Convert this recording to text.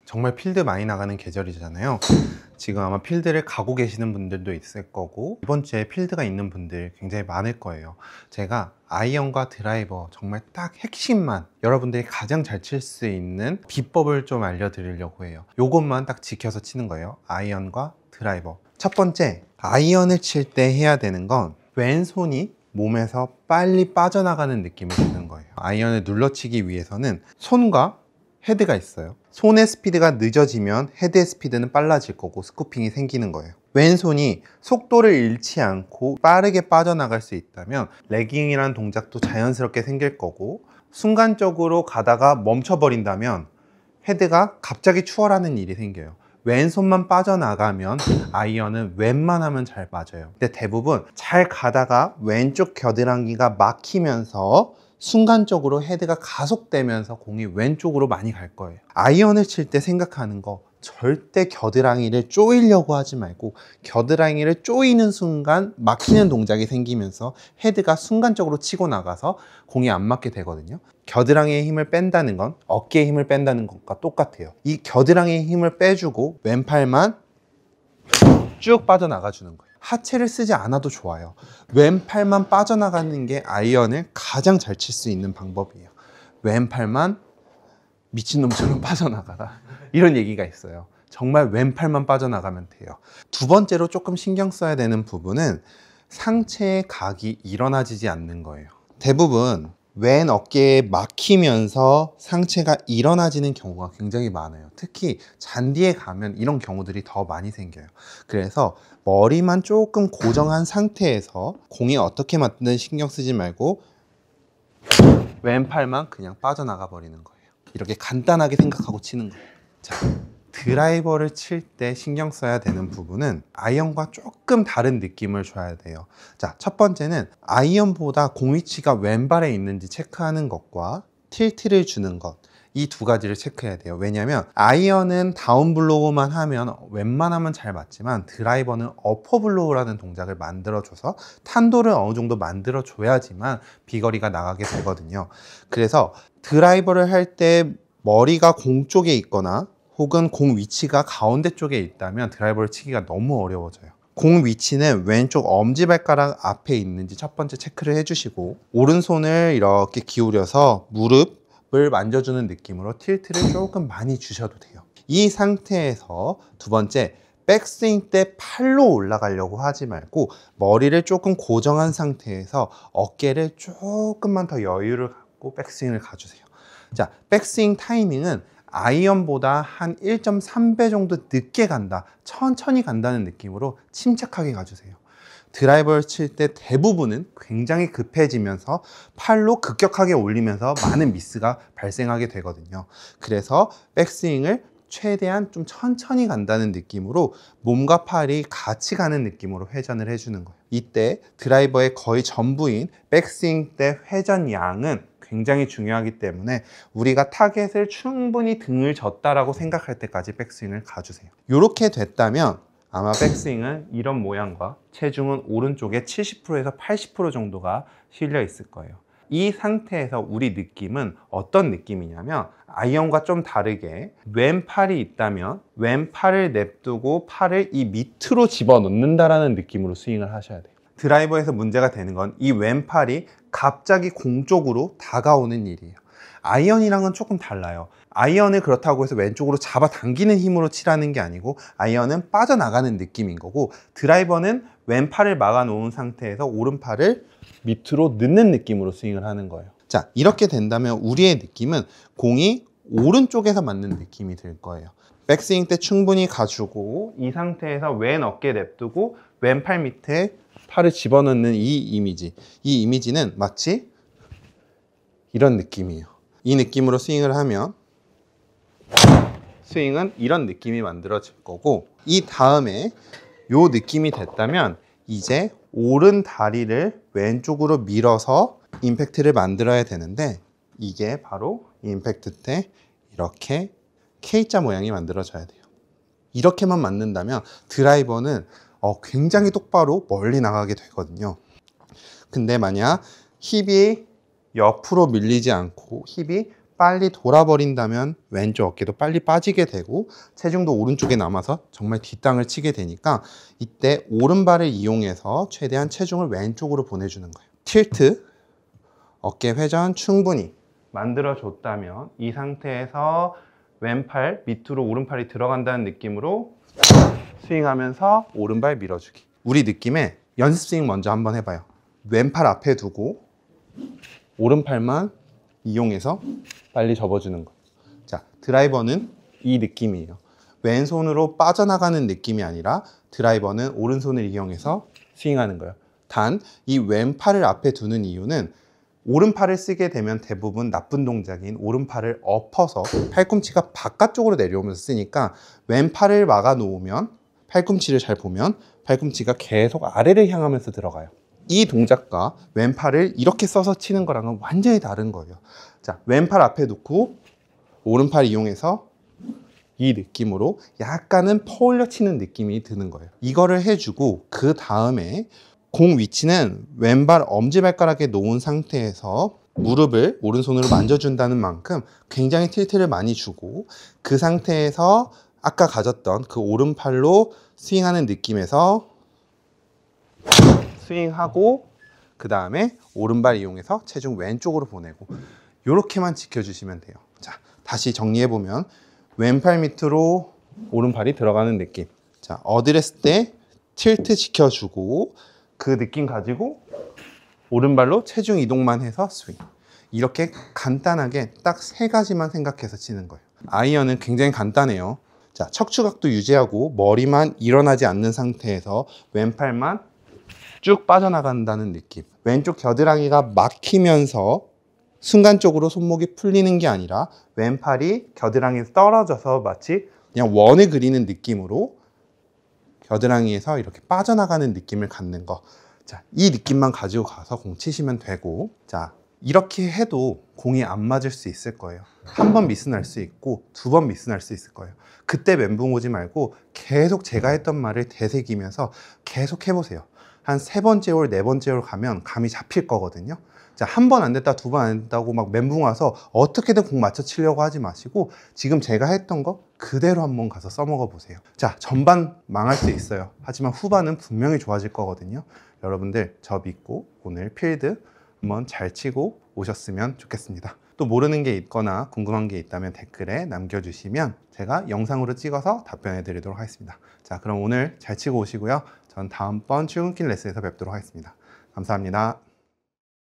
정말 필드 많이 나가는 계절이잖아요. 지금 아마 필드를 가고 계시는 분들도 있을 거고, 이번 주에 필드가 있는 분들 굉장히 많을 거예요. 제가 아이언과 드라이버 정말 딱 핵심만, 여러분들이 가장 잘 칠 수 있는 비법을 좀 알려드리려고 해요. 요것만 딱 지켜서 치는 거예요. 아이언과 드라이버. 첫 번째, 아이언을 칠 때 해야 되는 건 왼손이 몸에서 빨리 빠져나가는 느낌을 주는 거예요. 아이언을 눌러치기 위해서는 손과 헤드가 있어요. 손의 스피드가 늦어지면 헤드의 스피드는 빨라질 거고 스쿠핑이 생기는 거예요. 왼손이 속도를 잃지 않고 빠르게 빠져나갈 수 있다면 레깅이라는 동작도 자연스럽게 생길 거고, 순간적으로 가다가 멈춰버린다면 헤드가 갑자기 추월하는 일이 생겨요. 왼손만 빠져나가면 아이언은 웬만하면 잘 맞아요. 근데 대부분 잘 가다가 왼쪽 겨드랑이가 막히면서 순간적으로 헤드가 가속되면서 공이 왼쪽으로 많이 갈 거예요. 아이언을 칠 때 생각하는 거, 절대 겨드랑이를 조이려고 하지 말고 겨드랑이를 조이는 순간 막히는 동작이 생기면서 헤드가 순간적으로 치고 나가서 공이 안 맞게 되거든요. 겨드랑이의 힘을 뺀다는 건 어깨의 힘을 뺀다는 것과 똑같아요. 이 겨드랑이의 힘을 빼주고 왼팔만 쭉 빠져나가 주는 거예요. 하체를 쓰지 않아도 좋아요. 왼팔만 빠져나가는 게 아이언을 가장 잘 칠 수 있는 방법이에요. 왼팔만 미친놈처럼 빠져나가라, 이런 얘기가 있어요. 정말 왼팔만 빠져나가면 돼요. 두 번째로 조금 신경 써야 되는 부분은 상체의 각이 일어나지지 않는 거예요. 대부분 왼 어깨에 막히면서 상체가 일어나지는 경우가 굉장히 많아요. 특히 잔디에 가면 이런 경우들이 더 많이 생겨요. 그래서 머리만 조금 고정한 상태에서 공이 어떻게 맞든 신경 쓰지 말고 왼팔만 그냥 빠져나가 버리는 거예요. 이렇게 간단하게 생각하고 치는 거예요. 자, 드라이버를 칠 때 신경 써야 되는 부분은 아이언과 조금 다른 느낌을 줘야 돼요. 자, 첫 번째는 아이언보다 공 위치가 왼발에 있는지 체크하는 것과 틸트를 주는 것, 이 두 가지를 체크해야 돼요. 왜냐하면 아이언은 다운블로우만 하면 웬만하면 잘 맞지만 드라이버는 어퍼블로우라는 동작을 만들어줘서 탄도를 어느 정도 만들어줘야지만 비거리가 나가게 되거든요. 그래서 드라이버를 할 때 머리가 공 쪽에 있거나 혹은 공 위치가 가운데 쪽에 있다면 드라이버를 치기가 너무 어려워져요. 공 위치는 왼쪽 엄지발가락 앞에 있는지 첫 번째 체크를 해주시고, 오른손을 이렇게 기울여서 무릎을 만져주는 느낌으로 틸트를 조금 많이 주셔도 돼요. 이 상태에서 두 번째, 백스윙 때 팔로 올라가려고 하지 말고 머리를 조금 고정한 상태에서 어깨를 조금만 더 여유를 갖고 백스윙을 가주세요. 자, 백스윙 타이밍은 아이언보다 한 1.3배 정도 늦게 간다, 천천히 간다는 느낌으로 침착하게 가주세요. 드라이버를 칠 때 대부분은 굉장히 급해지면서 팔로 급격하게 올리면서 많은 미스가 발생하게 되거든요. 그래서 백스윙을 최대한 좀 천천히 간다는 느낌으로 몸과 팔이 같이 가는 느낌으로 회전을 해주는 거예요. 이때 드라이버의 거의 전부인 백스윙 때 회전 양은 굉장히 중요하기 때문에 우리가 타겟을 충분히 등을 졌다라고 생각할 때까지 백스윙을 가주세요. 이렇게 됐다면 아마 백스윙은 이런 모양과 체중은 오른쪽에 70%에서 80% 정도가 실려 있을 거예요. 이 상태에서 우리 느낌은 어떤 느낌이냐면, 아이언과 좀 다르게 왼팔이 있다면 왼팔을 냅두고 팔을 이 밑으로 집어넣는다라는 느낌으로 스윙을 하셔야 돼요. 드라이버에서 문제가 되는 건 이 왼팔이 갑자기 공 쪽으로 다가오는 일이에요. 아이언이랑은 조금 달라요. 아이언을 그렇다고 해서 왼쪽으로 잡아당기는 힘으로 치라는 게 아니고 아이언은 빠져나가는 느낌인 거고, 드라이버는 왼팔을 막아놓은 상태에서 오른팔을 밑으로 넣는 느낌으로 스윙을 하는 거예요. 자, 이렇게 된다면 우리의 느낌은 공이 오른쪽에서 맞는 느낌이 들 거예요. 백스윙 때 충분히 가주고 이 상태에서 왼 어깨 냅두고 왼팔 밑에 팔을 집어넣는 이 이미지는 마치 이런 느낌이에요. 이 느낌으로 스윙을 하면 스윙은 이런 느낌이 만들어질 거고, 이 다음에 요 느낌이 됐다면 이제 오른 다리를 왼쪽으로 밀어서 임팩트를 만들어야 되는데, 이게 바로 임팩트 때 이렇게 K자 모양이 만들어져야 돼요. 이렇게만 맞는다면 드라이버는 굉장히 똑바로 멀리 나가게 되거든요. 근데 만약 힙이 옆으로 밀리지 않고 힙이 빨리 돌아버린다면 왼쪽 어깨도 빨리 빠지게 되고 체중도 오른쪽에 남아서 정말 뒷땅을 치게 되니까 이때 오른발을 이용해서 최대한 체중을 왼쪽으로 보내주는 거예요. 틸트, 어깨 회전 충분히 만들어줬다면 이 상태에서 왼팔 밑으로 오른팔이 들어간다는 느낌으로 스윙하면서 오른발 밀어주기. 우리 느낌에 연습 스윙 먼저 한번 해봐요. 왼팔 앞에 두고 오른팔만 이용해서 빨리 접어주는 거예요. 자, 드라이버는 이 느낌이에요. 왼손으로 빠져나가는 느낌이 아니라 드라이버는 오른손을 이용해서 스윙하는 거예요. 단, 이 왼팔을 앞에 두는 이유는 오른팔을 쓰게 되면 대부분 나쁜 동작인 오른팔을 엎어서 팔꿈치가 바깥쪽으로 내려오면서 쓰니까 왼팔을 막아 놓으면 팔꿈치를 잘 보면 팔꿈치가 계속 아래를 향하면서 들어가요. 이 동작과 왼팔을 이렇게 써서 치는 거랑은 완전히 다른 거예요. 자, 왼팔 앞에 놓고 오른팔 이용해서 이 느낌으로 약간은 퍼올려 치는 느낌이 드는 거예요. 이거를 해주고 그 다음에 공 위치는 왼발 엄지발가락에 놓은 상태에서 무릎을 오른손으로 만져준다는 만큼 굉장히 틸트를 많이 주고 그 상태에서 아까 가졌던 그 오른팔로 스윙하는 느낌에서 스윙하고 그 다음에 오른발 이용해서 체중 왼쪽으로 보내고 이렇게만 지켜주시면 돼요. 자, 다시 정리해보면 왼팔 밑으로 오른팔이 들어가는 느낌. 자, 어드레스 때 틸트 지켜주고 그 느낌 가지고 오른발로 체중 이동만 해서 스윙. 이렇게 간단하게 딱 3가지만 생각해서 치는 거예요. 아이언은 굉장히 간단해요. 자, 척추각도 유지하고 머리만 일어나지 않는 상태에서 왼팔만 쭉 빠져나간다는 느낌. 왼쪽 겨드랑이가 막히면서 순간적으로 손목이 풀리는 게 아니라 왼팔이 겨드랑이에서 떨어져서 마치 그냥 원을 그리는 느낌으로 겨드랑이에서 이렇게 빠져나가는 느낌을 갖는 거. 자, 이 느낌만 가지고 가서 공 치시면 되고, 자, 이렇게 해도 공이 안 맞을 수 있을 거예요. 한 번 미스 날 수 있고 2번 미스 날 수 있을 거예요. 그때 멘붕 오지 말고 계속 제가 했던 말을 되새기면서 계속 해보세요. 한 3번째 홀, 4번째 홀 가면 감이 잡힐 거거든요. 자, 한 번 안 됐다, 2번 안 됐다고 막 멘붕 와서 어떻게든 공 맞춰 치려고 하지 마시고 지금 제가 했던 거 그대로 한번 가서 써먹어 보세요. 자, 전반 망할 수 있어요. 하지만 후반은 분명히 좋아질 거거든요. 여러분들 저 믿고 오늘 필드 한번 잘 치고 오셨으면 좋겠습니다. 또 모르는 게 있거나 궁금한 게 있다면 댓글에 남겨주시면 제가 영상으로 찍어서 답변해 드리도록 하겠습니다. 자, 그럼 오늘 잘 치고 오시고요. 전 다음번 출근길 레슨에서 뵙도록 하겠습니다. 감사합니다.